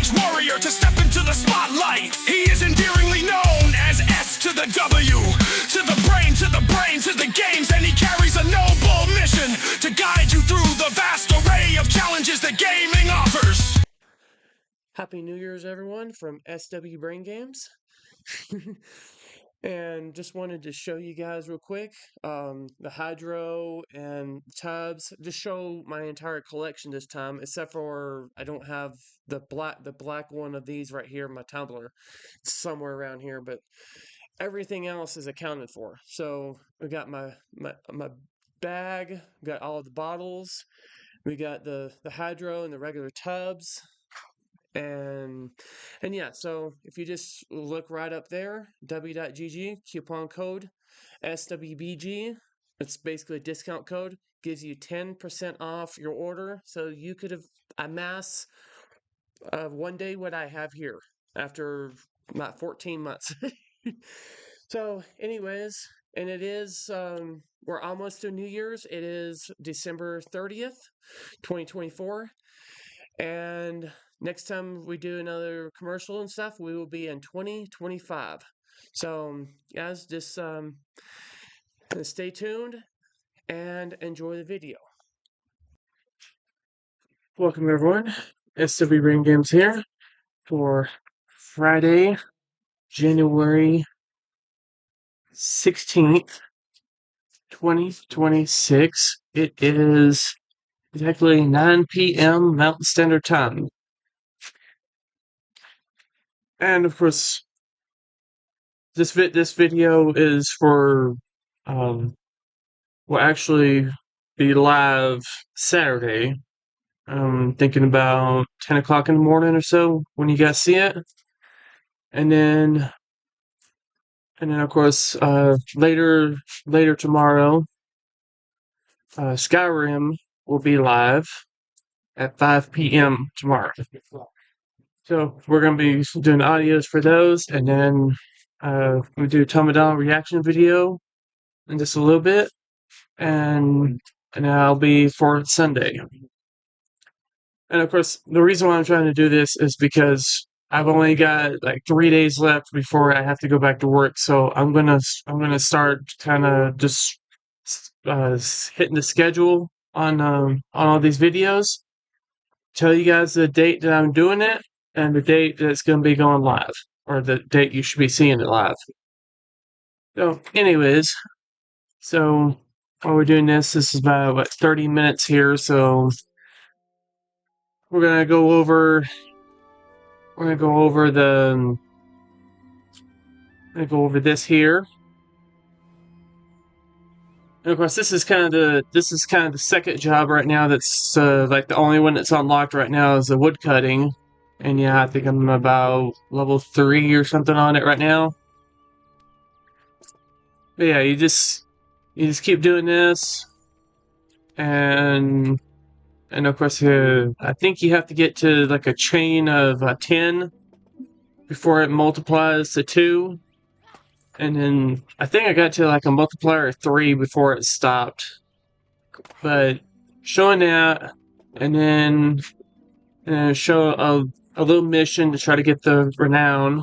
stage warrior to step into the spotlight. He is endearingly known as S to the W, to the brain, to the brain, to the games, and he carries a noble mission to guide you through the vast array of challenges that gaming offers. Happy New Year's, everyone, from SWBrainGames. And just wanted to show you guys real quick the hydro and tubs. Just show my entire collection this time, except for I don't have the black one of these right here in my tumbler. It's somewhere around here, but everything else is accounted for. So we got my bag, we got all of the bottles, we got the hydro and the regular tubs. And yeah, so if you just look right up there, w.gg, coupon code SWBG, it's basically a discount code, gives you 10% off your order. So you could have amassed one day what I have here after about 14 months. So anyways, and it is, we're almost to New Year's. It is December 30th, 2024. And next time we do another commercial and stuff, we will be in 2025. So, guys, just stay tuned and enjoy the video. Welcome, everyone. SWBrainGames here for Friday, January 16th, 2026. It is exactly 9 p.m. Mountain Standard Time. And of course, this video is for will actually be live Saturday. I'm thinking about 10 o'clock in the morning or so when you guys see it. And then of course later tomorrow, Skyrim will be live at 5 p.m. tomorrow. So we're going to be doing audios for those, and then we'll do a Tomadon reaction video in just a little bit, and that'll be for Sunday. And of course, the reason why I'm trying to do this is because I've only got like 3 days left before I have to go back to work. So I'm gonna start kind of just hitting the schedule on all these videos. Tell you guys the date that I'm doing it, and the date that's going to be going live, or the date you should be seeing it live. So, anyways, so while we're doing this is about 30 minutes here, so we're gonna go over this here. And of course, this is kind of the second job right now that's like the only one that's unlocked right now is the wood cutting. And yeah, I think I'm about level 3 or something on it right now. But yeah, you just keep doing this, and of course, I think you have to get to like a chain of 10 before it multiplies to 2. And then I think I got to like a multiplier of 3 before it stopped. But showing that, and then show a little mission to try to get the renown,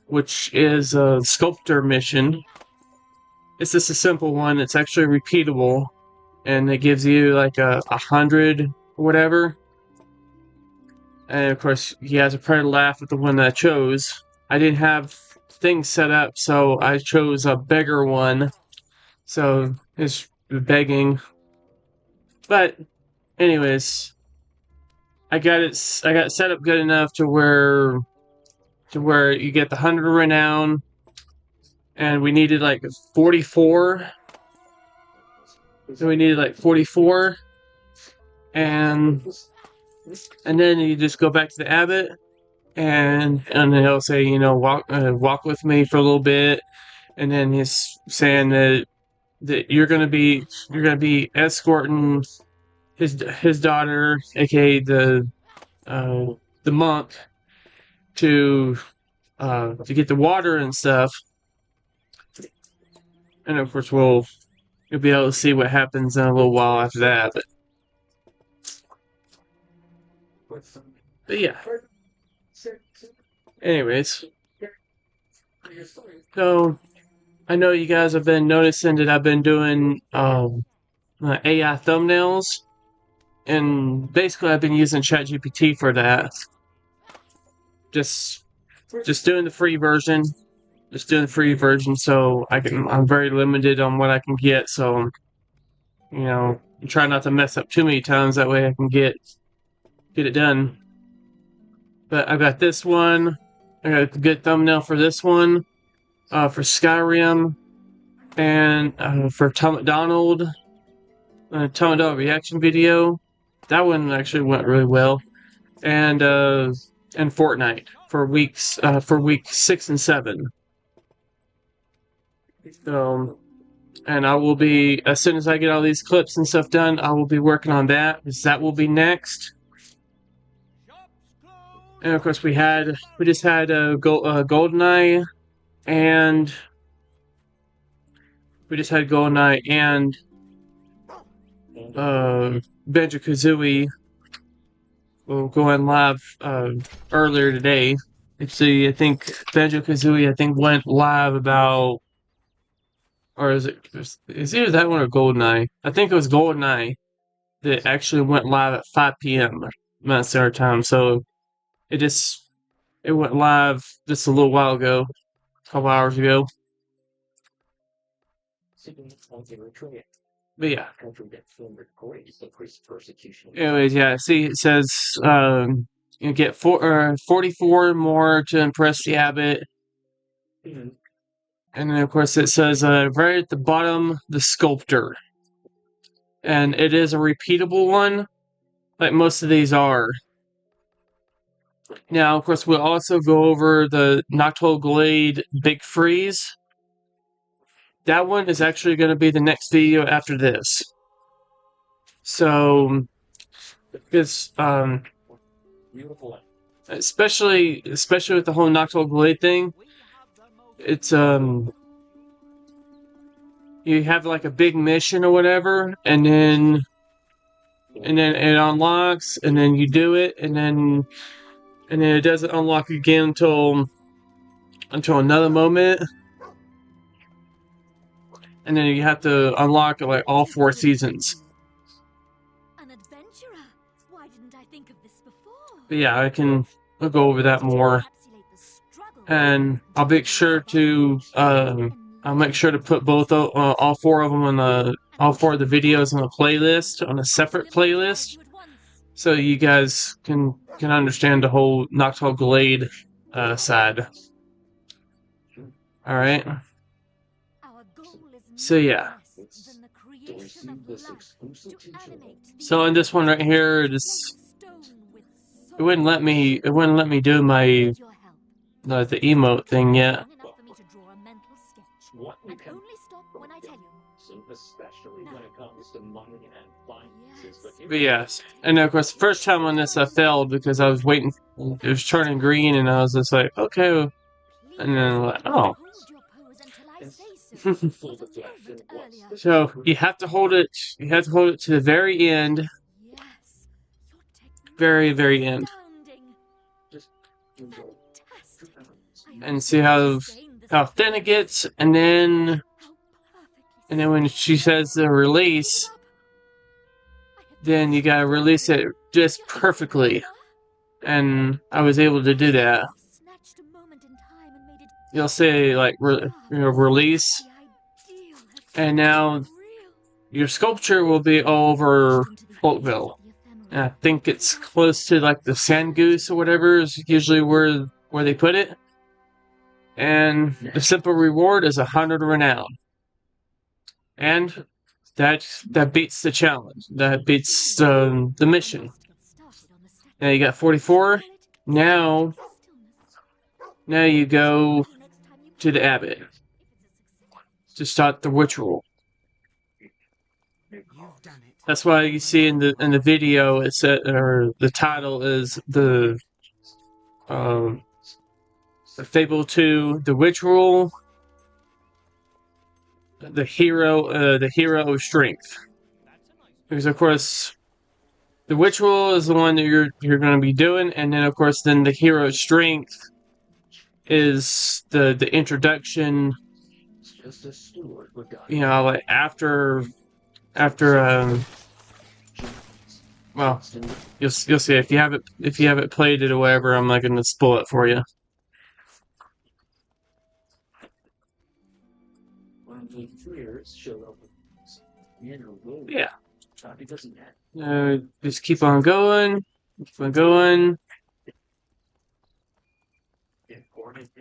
which is a sculptor mission. It's just a simple one. It's actually repeatable, and it gives you like 100 or whatever. And of course, you guys will probably laugh at the one that I chose. I didn't have things set up, so I chose a bigger one. So it's begging. But anyways, I got it set up good enough to where you get the 100 renown, and we needed like 44. So we needed like 44, and then you just go back to the abbot, and then he'll say, you know, walk with me for a little bit, and then he's saying that you're gonna be escorting his daughter, aka the monk, to get the water and stuff. And of course you'll be able to see what happens in a little while after that. But yeah. Anyways, so I know you guys have been noticing that I've been doing AI thumbnails, and basically I've been using ChatGPT for that. Just doing the free version. Just doing the free version, so I'm very limited on what I can get, so try not to mess up too many times, that way I can get it done. But I've got this one. I got a good thumbnail for this one. For Skyrim, and for Tom McDonald reaction video. That one actually went really well. And Fortnite for week 6 and 7. So, and I will be, as soon as I get all these clips and stuff done, I will be working on that, because that will be next. And of course we just had GoldenEye, and we just had GoldenEye and Banjo-Kazooie will go on live earlier today. Let's see, I think Banjo-Kazooie went live about, or is either that one or GoldenEye? I think it was GoldenEye that actually went live at 5 p.m. Mountain Standard Time. So it went live just a little while ago, a couple hours ago. But yeah. Anyways, yeah. See, it says you get 44 more to impress the abbot. And then, of course, it says right at the bottom, the sculptor. And it is a repeatable one, like most of these are. Now, of course, we'll also go over the Noctowl Glade Big Freeze. That one is actually going to be the next video after this. So, because especially with the whole Noctowl Glade thing, it's you have like a big mission or whatever, and then it unlocks, and then you do it, and then it doesn't unlock again until another moment. And then you have to unlock like all 4 seasons. An adventurer. Why didn't I think of this before? But yeah, I'll go over that more. And I'll make sure to put both all 4 of them on all 4 of the videos on a playlist, on a separate playlist, so you guys can understand the whole Noctowl Glade side. All right. So yeah. So in this one right here, it wouldn't let me do my the emote thing yet. But yes, and of course, the first time on this I failed because I was waiting. It was turning green, and I was just like, okay, and then I'm like, oh. So you have to hold it. You have to hold it to the very end. Very, very end. And see how thin it gets, and then when she says the release, then you gotta release it just perfectly. And I was able to do that. You'll say like release, and now your sculpture will be all over Folkville. And I think it's close to like the Sand Goose or whatever is usually where they put it. And the simple reward is 100 renown. And that beats the challenge. That beats the mission. Now you got 44. Now you go to the abbot to start the ritual. That's why you see in the video it said, or the title is the Fable 2, the ritual, the hero of strength. Because of course the ritual is the one that you're going to be doing, and then of course then the hero strength is the introduction. You know, like after well, you'll see if you haven't played it or whatever. I'm not going to spoil it for you. Yeah. Just keep on going. Keep on going.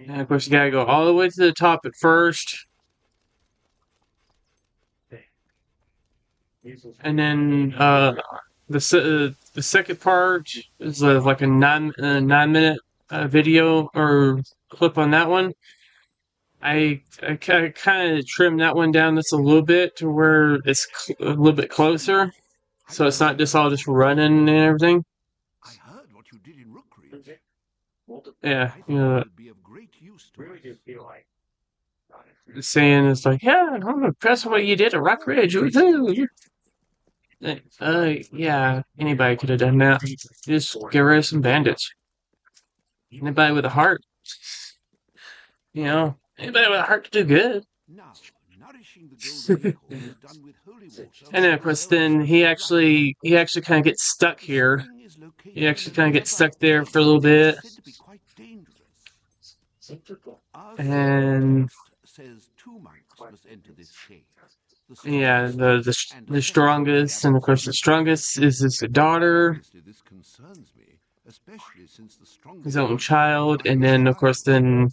And of course, you gotta go all the way to the top at first. And then the second part is like a 9 minute video or clip on that one. I kind of trimmed that one down just a little bit to where it's a little bit closer, so it's not just all just running and everything. I heard what you did in Rookridge. Yeah, I you know, thought it would be of great use to us. saying it's like, yeah, I'm impressed with what you did at Rock Ridge. Yeah, anybody could have done that. Just get rid of some bandits. Anybody with a heart, you know, anybody with a heart to do good. Now, nourishing the golden acorn is done with holy water. And then, of course, then he actually kind of gets stuck here. He actually kind of gets stuck there for a little bit. And says 2 monks must enter this cave. yeah, the strongest, and of course the strongest is his daughter, This concerns me, especially since the strongest his own child, and then of course then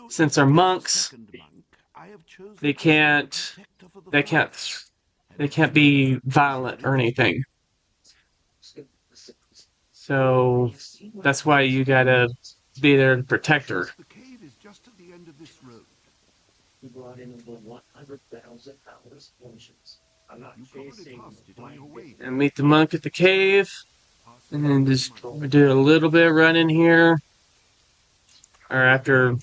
since they're monks, they can't be violent or anything. So that's why you gotta be there to protect her. The cave is just at the end of this road. You brought in over 100,000 hours potions. I'm not chasing And meet the monk at the cave, and then just do a little bit of running here. Or after,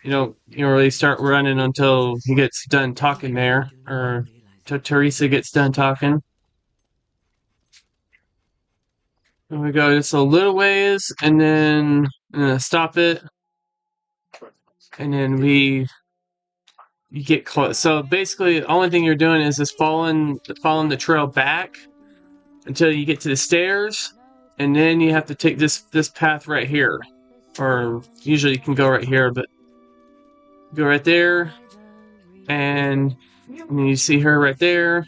you don't really start running until he gets done talking there, or till Teresa gets done talking. And we go just a little ways, and then stop it, and then you get close. So basically, the only thing you're doing is just following the trail back until you get to the stairs, and then you have to take this path right here, or usually you can go right here, but go right there, and then you see her right there.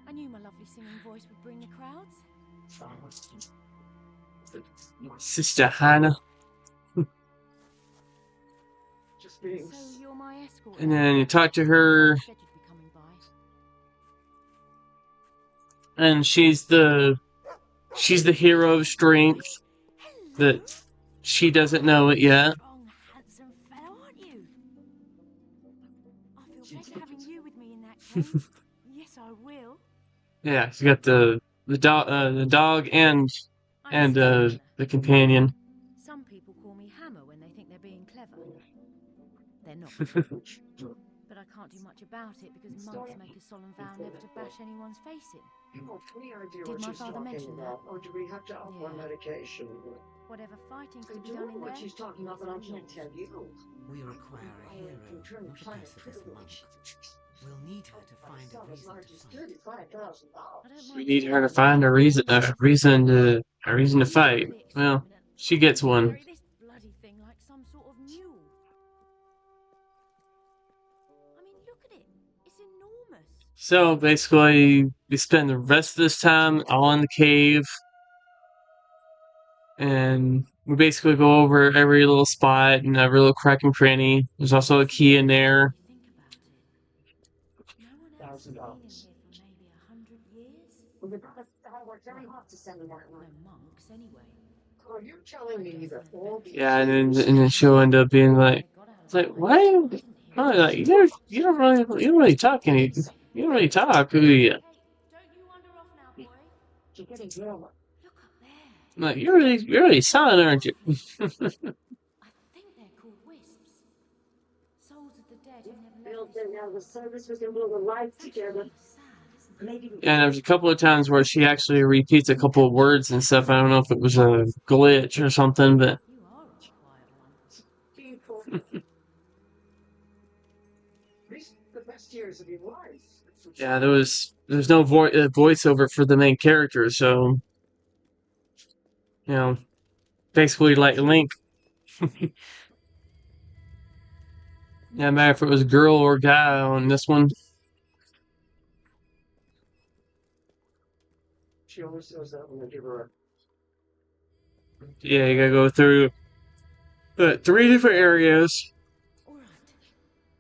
I knew my lovely singing voice would bring the crowds. Sister Hannah. So you're my escort. And then you talk to her, Said you'd be coming by. and she's the hero of strength, that she doesn't know it yet. Strong, handsome fellow, aren't you? I feel better having you with me in that cave. Yes, I will. Yeah, she's got the dog and the companion. Some people call me Hammer when they think they're being clever. They're not. But I can't do much about it because monks make a solemn vow never to bash anyone's face in. Did my father mention that? Or do we have to up our Yeah. medication? Whatever fighting's to be Do done in what there. she's talking about, but I can't tell you. We require a hero, not a pacifist monk. We'll need her to find a reason to fight. $35,000. I don't We mind need her to doing find a reason to fight. it. Well, she gets one. Carry this bloody thing like some sort of mule. I mean, look at it. It's enormous. So basically, we spend the rest of this time all in the cave, and we basically go over every little spot and every little crack and cranny. There's also a key in there. Think about it. No one else has been in here for maybe 100 years. I worked very hard to send them that No one. monks, anyway. Are you telling me that all these Yeah, and then she'll end up being like, it's like, why? Oh, like you don't really talk any. You don't really talk, do you? Hey, don't you wander off now, boy. you're getting warmer? Look up there. Like you're really silent, aren't you? I think they're called wisps. Souls of the dead who never Built left in this now world. the service we can build a life together. Sad, isn't And there's a couple of times where she actually repeats a couple of words and stuff. I don't know if it was a glitch or something, but You are a quiet one. These are the best years of your life. yeah, there's no voiceover for the main character, so you know, basically like Link. Yeah, matter if it was girl or guy on this one. She always does that when I give her Yeah, you gotta go through 3 different areas. All right.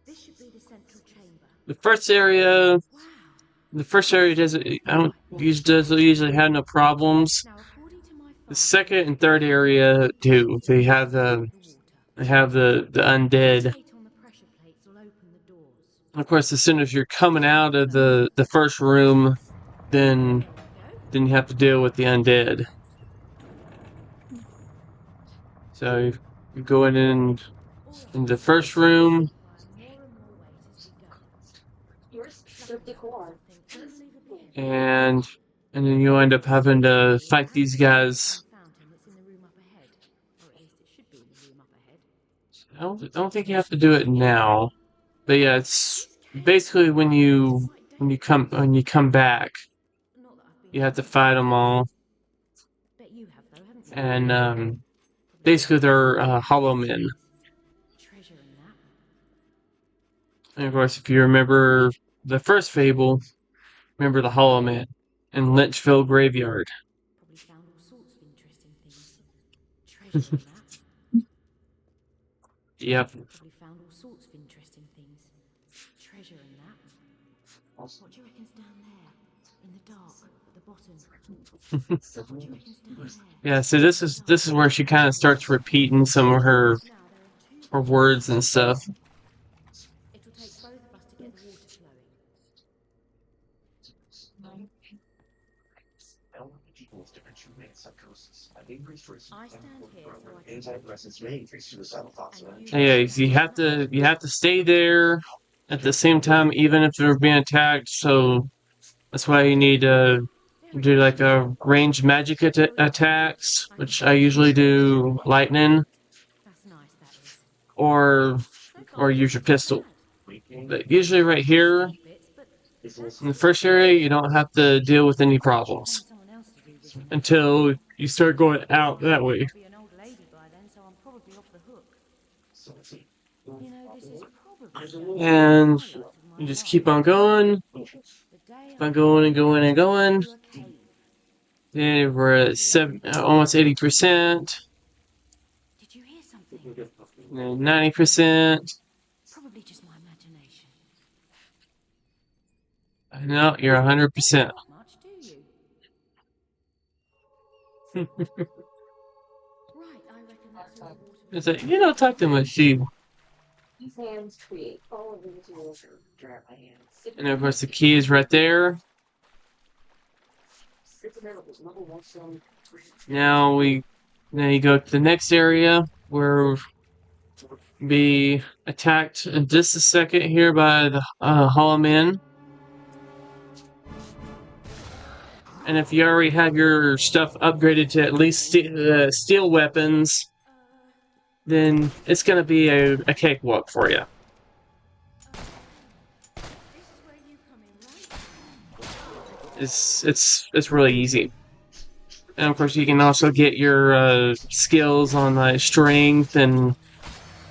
This should be the central chamber. The first area, Wow. doesn't. I don't doesn't usually have no problems. Now, according to my The father, second and third area do. They have the undead. Rotate on the pressure plates will open the doors. Of course, as soon as you're coming out of the first room, then There we go. you have to deal with the undead. So you go in the first room, More and more weight as we go. Yours, the decor. Something unbelievably heavy. and then you end up having to fight these guys. Fountain that's in the room up ahead. Or at least it should be in the room up ahead. I don't think you have to do it now, but yeah, it's basically when you come back, Not that I've been you have to fight them all, Bet you have though, haven't you? and basically they're hollow men. Treasure in that. And of course, if you remember the first Fable, remember the hollow men in Lynchville Graveyard. Probably found all sorts of interesting things. Treasure in that. Yep. Probably found all sorts of interesting things. Treasure in that. What do you reckon's down there? In the dark, at the bottom. What do you reckon's down there? Yeah. So this is where she kind of starts repeating some of her Now there are two words and stuff. It'll take both of us to get the water flowing. people with dementia and psychosis. I've increased risk I stand here so I can antidepressants may increase suicidal thoughts. Yeah, you have to stay there at the same time, even if they're being attacked. So that's why you need to do like a ranged magic attacks, which I usually do lightning, That's nice, that is. or use your pistol. But usually right here Bits, but in the first area, you don't have to deal with any problems find someone else to do this one. until you start going out that way. I'll be an old lady by then, so I'm probably off the hook. You know, this is probably And you just keep on going, the day keep on going and going and going. to a cave. Then we're at almost 80%, Did you hear something? 90%. Probably just my imagination. No, you're 100%. Not much, do you? Right, I reckon that's all the water. It's like, you don't talk to much, she. These hands create all of these rules. Dry my hands. And of course, the key is right there. Now you go to the next area where be attacked in just a second here by the Hollow Men. And if you already have your stuff upgraded to at least steel weapons, then it's gonna be a cakewalk for you. It's really easy. And of course, you can also get your skills on like strength and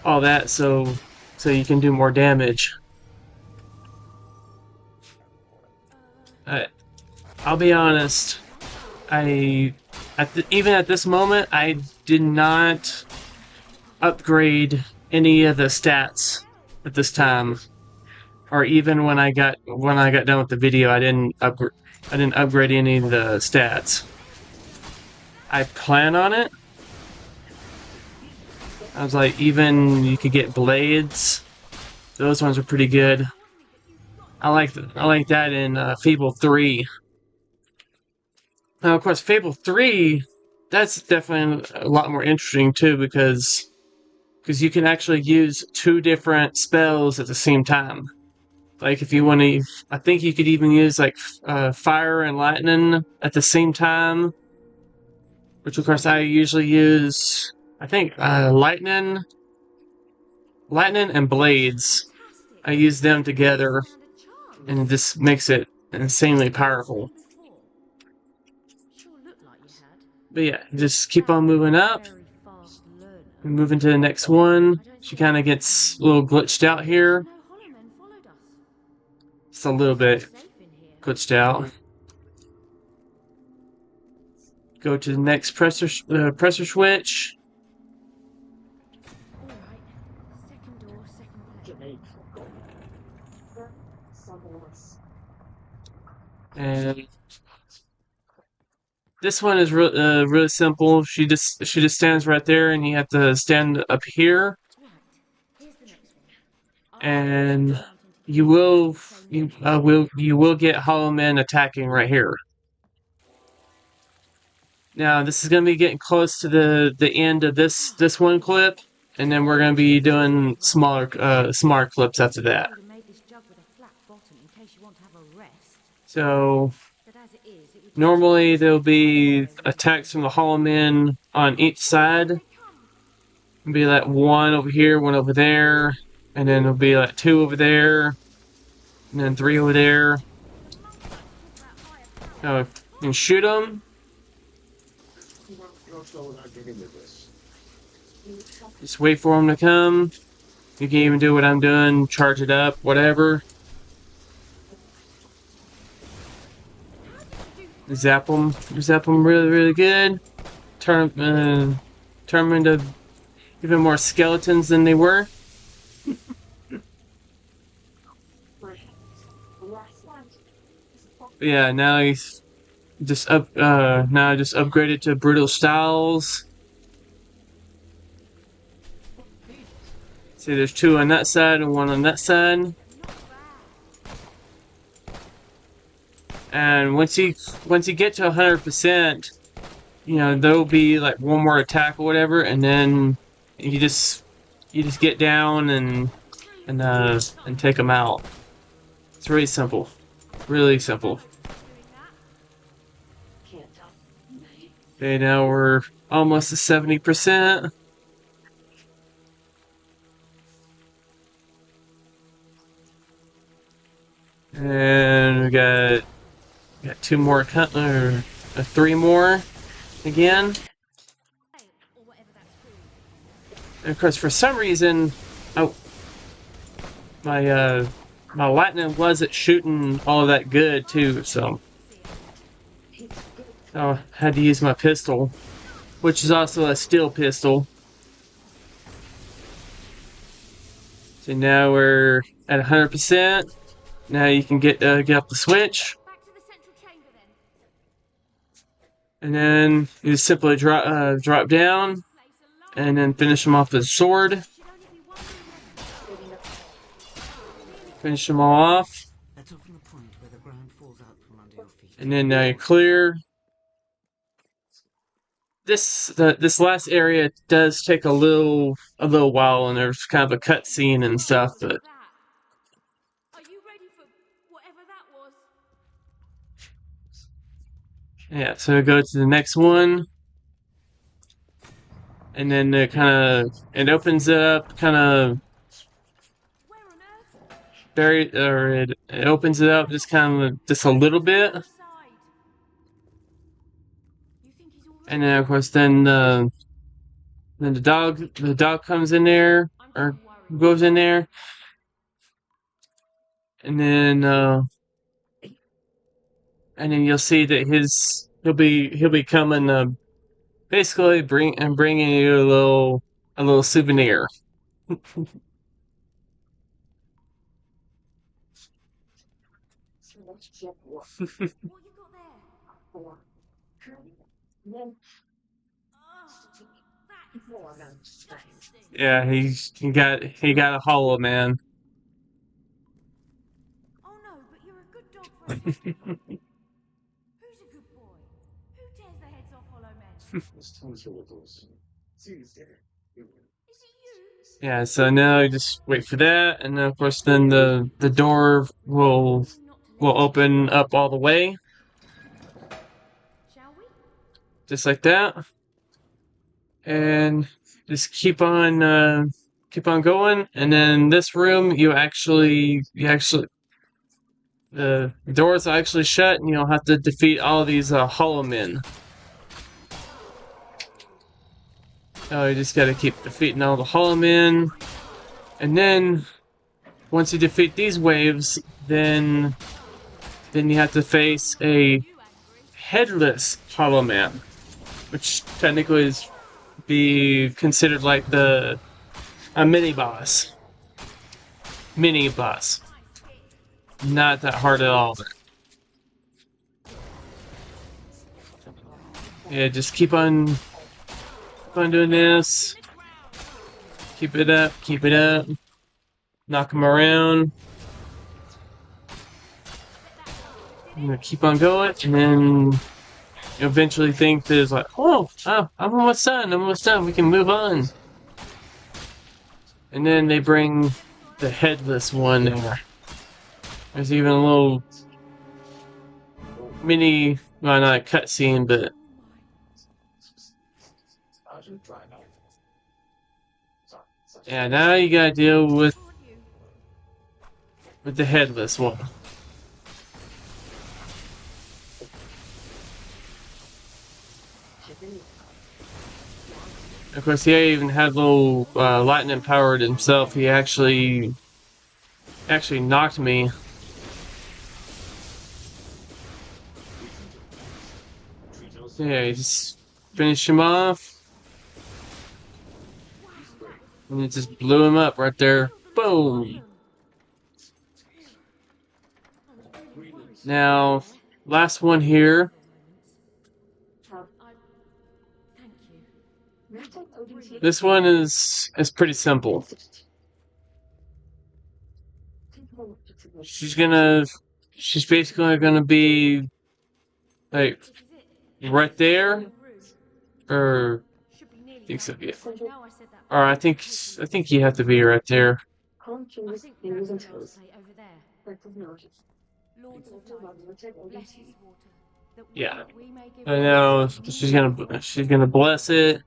all that, so you can do more damage. I'll be honest. Even at this moment, I did not upgrade any of the stats at this time, or even when I got done with the video, I didn't upgrade any of the stats. I plan on it. I was like, even you could get blades. Those ones are pretty good. I like that in Fable 3. Now, of course, Fable 3, that's definitely a lot more interesting too, because you can actually use 2 different spells at the same time. Like if you want to, I think you could even use like fire and lightning at the same time. Which of course I usually use. I think lightning and blades. I use them together, and it just makes it insanely powerful. But yeah, just keep on moving up. Moving to the next one. She kind of gets a little glitched out here. Just a little bit glitched out. Go to the next pressure switch. And this one is really simple. She just stands right there, and you have to stand up here. And you will get Hollow Men attacking right here. Now this is gonna be getting close to the end of this one clip, and then we're gonna be doing smaller clips after that. So normally there'll be attacks from the Hollow Men on each side. It'll be like one over here, one over there, and then there'll be like two over there, and then three over there. You can shoot them. Just wait for them to come. You can even do what I'm doing, charge it up, whatever. Zap them really, really good. Turn them into even more skeletons than they were. But yeah, now he's just upgraded to brutal styles. See, there's two on that side and one on that side. And once you get to 100%, you know, there'll be like one more attack or whatever, and then you just get down and take them out. It's really simple, really simple. Okay, now we're almost to 70%. And we got two more, three more again. And of course, for some reason, my lightning wasn't shooting all that good too, so I had to use my pistol, which is also a steel pistol. So now we're at 100%. Now you can get up the switch, and then you just simply drop down, and then finish them off with a sword. Finish them all off, and then now you're clear. This last area does take a little while, and there's kind of a cutscene and stuff, but. Yeah, so go to the next one, and then it opens it up, kind of it opens it up just a little bit, and then of course then the dog comes in there or goes in there, and then you'll see that he'll be coming basically bringing you a little souvenir. Yeah, he got a Hollow Man. Oh no, but you're a good dog for a second. Who's a good boy? Who tears the heads off Hollow Men? Is it you? Yeah, so now you just wait for that, and then of course then the door will open up all the way, Shall we? just like that, and just keep on going. And then this room, the doors are actually shut, and you'll have to defeat all these hollow men. Oh, you just gotta keep defeating all the hollow men, and then once you defeat these waves, then you have to face a headless hollow man, which technically is be considered like a mini boss. Mini boss. Not that hard at all. Yeah, just keep on doing this. Keep it up, keep it up. Knock him around. I'm gonna keep on going, and then you eventually think there's like, oh, I'm almost done, we can move on. And then they bring the headless one there. There's even a little mini, well, not a cutscene, but yeah, now you gotta deal with the headless one. Of course, he even had a little lightning powered himself. He actually knocked me. Yeah, he just finished him off. And it just blew him up right there. Boom! Now, last one here. Thank you. This one is pretty simple. She's basically gonna be like right there, or I think so, yeah. Or I think you have to be right there. I think that's the last plate over there. Lords of Light, bless his water, that Yeah. we may give I know she's gonna bless it,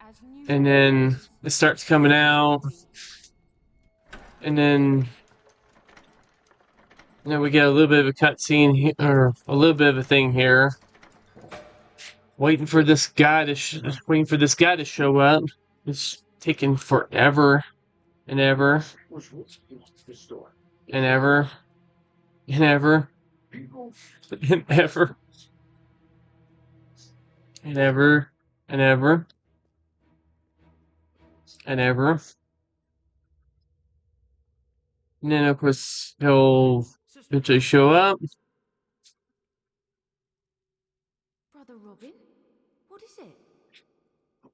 as new and then it starts coming out, and then we get a little bit of a cutscene here, or a little bit of a thing here. Waiting for this guy to show up. It's taking forever and ever and ever and ever and ever and ever and ever and ever. And then of course he'll eventually show up. Brother Robin, what is it?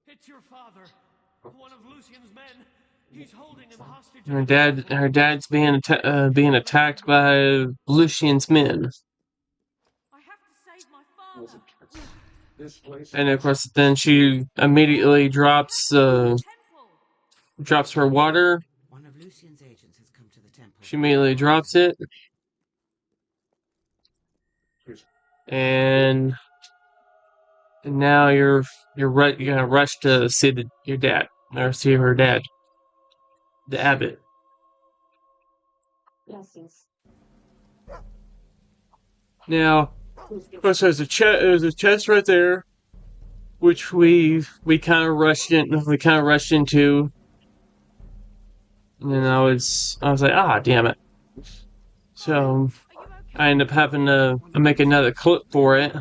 It's your father, one of Lucian's men. He's holding him hostage. Her dad's being attacked by Lucian's men. I have to save my father. And of course, then she immediately drops her water. One of Lucian's agents has come to the temple. She immediately drops it, and now you're gonna rush to see your dad, or see her dad, the abbot. Yes. Now, of course, there's a chest right there, which we kind of rushed into, and then I was like, ah, damn it. So I ended up having to make another clip for it,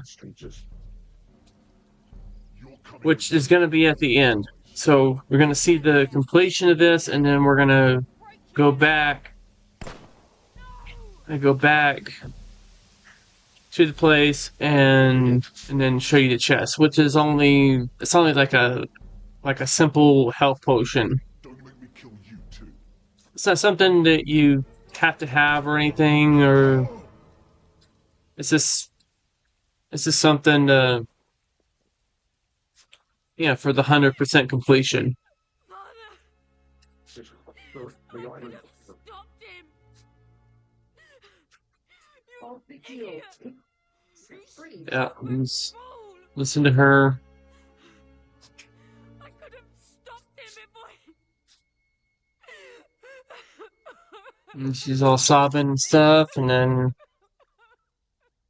which is going to be at the end. So we're going to see the completion of this, and then we're going to go back to the place and then show you the chest, which is only like a simple health potion. It's not something that you have to have or anything, or it's just something for the 100% completion. could have stopped him. Oh, thank you. Pretty. Yeah, Fool. listen to her. I could have stopped him if I... And she's all sobbing and stuff, and then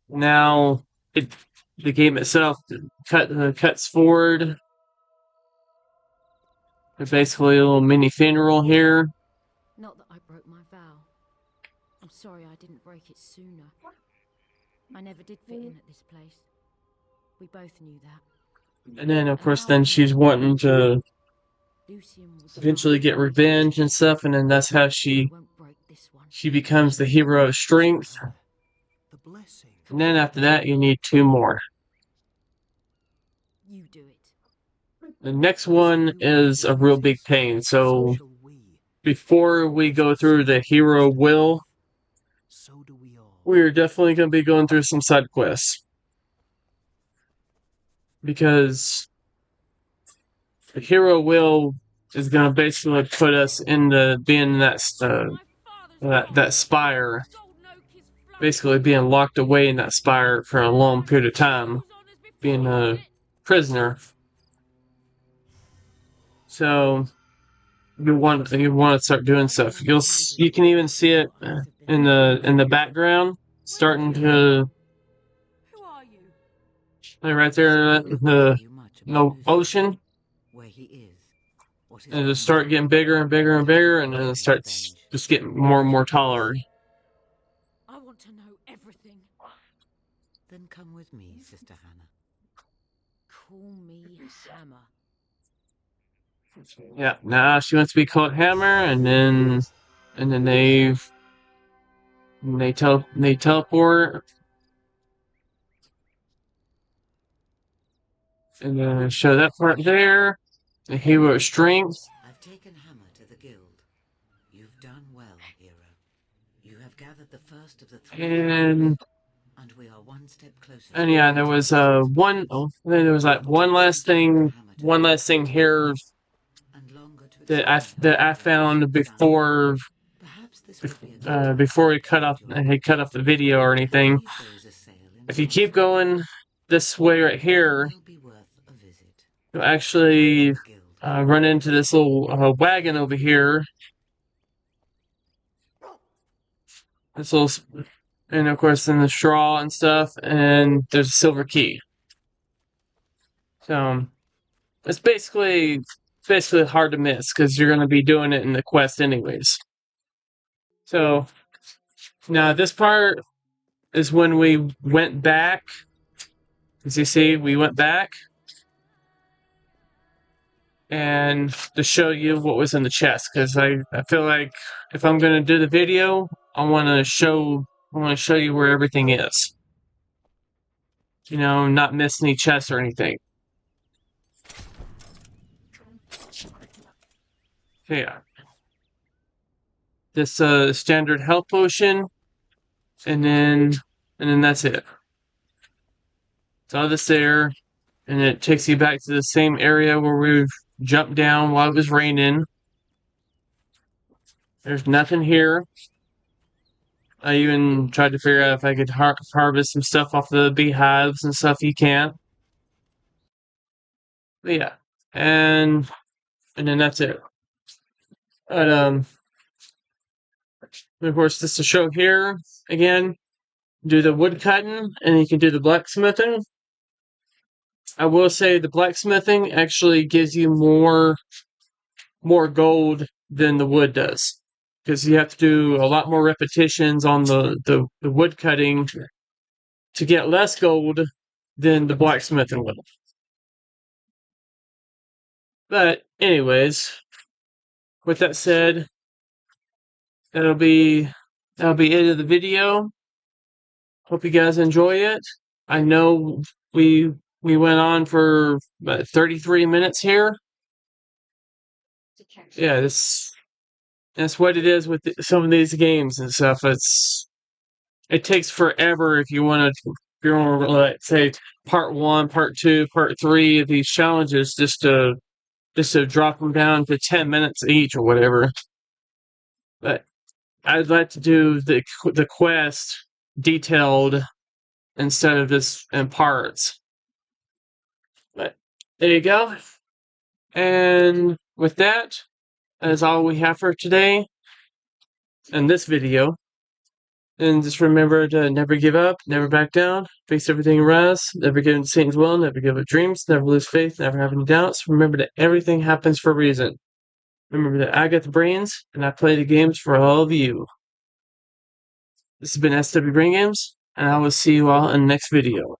now the game itself cuts forward. There's basically a little mini funeral here. Not that I broke my vow. I'm sorry I didn't break it sooner. I never did fit in at this place. We both knew that. And then, of course, then she's wanting to Lucian will eventually get revenge and stuff, and then that's how I she won't break this one. becomes the hero of strength. The blessing. And then after that, you need 2 more. You do it. The next one is a real big pain, so shall we. before we go through the hero will, So do we all. we're definitely going to be going through some side quests. Because the hero will is going to basically put us into being that spire, basically being locked away in that spire for a long period of time, being a prisoner. So you want to start doing stuff. You can even see it in the background starting to, Who are you? like right there in the ocean. Where he is, what his And it'll family start getting bigger and bigger and bigger, and then it starts just getting more and more taller. I want to know everything. Then come with me, Sister Hannah. Call me Hammer. Yeah, now she wants to be called Hammer, and then they teleport, and then show that part there. The hero of strength. I've taken Hammer to the guild. You've done well, hero. You have gathered the first of the 3, And we are one step closer. and yeah, there was there was like one last thing here And longer to that I found before Perhaps this would be a before he cut off the video or anything. If you keep going this way right here, you'll actually run into this little wagon over here. This little, and of course, then the straw and stuff, and there's a silver key. So it's basically hard to miss because you're going to be doing it in the quest anyways. So now this part is when we went back. As you see, we went back and to show you what was in the chest, because I feel like if I'm going to do the video, I want to show you where everything is. You know, not miss any chests or anything. So yeah. This standard health potion, and then that's it. It's all this there, and it takes you back to the same area where we've jumped down while it was raining. There's nothing here. I even tried to figure out if I could harvest some stuff off the beehives and stuff. You can't. But yeah, and then that's it. But of course, this to show here again. Do the wood cutting, and you can do the blacksmithing. I will say the blacksmithing actually gives you more gold than the wood does, because you have to do a lot more repetitions on the wood cutting to get less gold than the blacksmithing would. But anyways, with that said, that'll be it of the video. Hope you guys enjoy it. I know we went on for about 33 minutes here. Yeah, that's what it is with some of these games and stuff. It takes forever if you want to let's say part 1, part 2, part 3 of these challenges just to drop them down to 10 minutes each or whatever. But I'd like to do the quest detailed instead of just in parts. But there you go. And with that is all we have for today in this video. And just remember to never give up, never back down, face everything and rise, never give in to Satan's will, never give up dreams, never lose faith, never have any doubts. Remember that everything happens for a reason. Remember that I got the brains, and I play the games for all of you. This has been SWBrainGames, and I will see you all in the next video.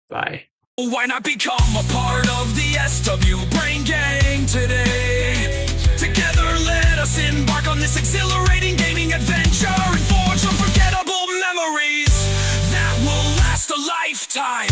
Bye. Why not become a part of the SW Brain Gang today? Together let us embark on this exhilarating gaming adventure and forge unforgettable memories that will last a lifetime.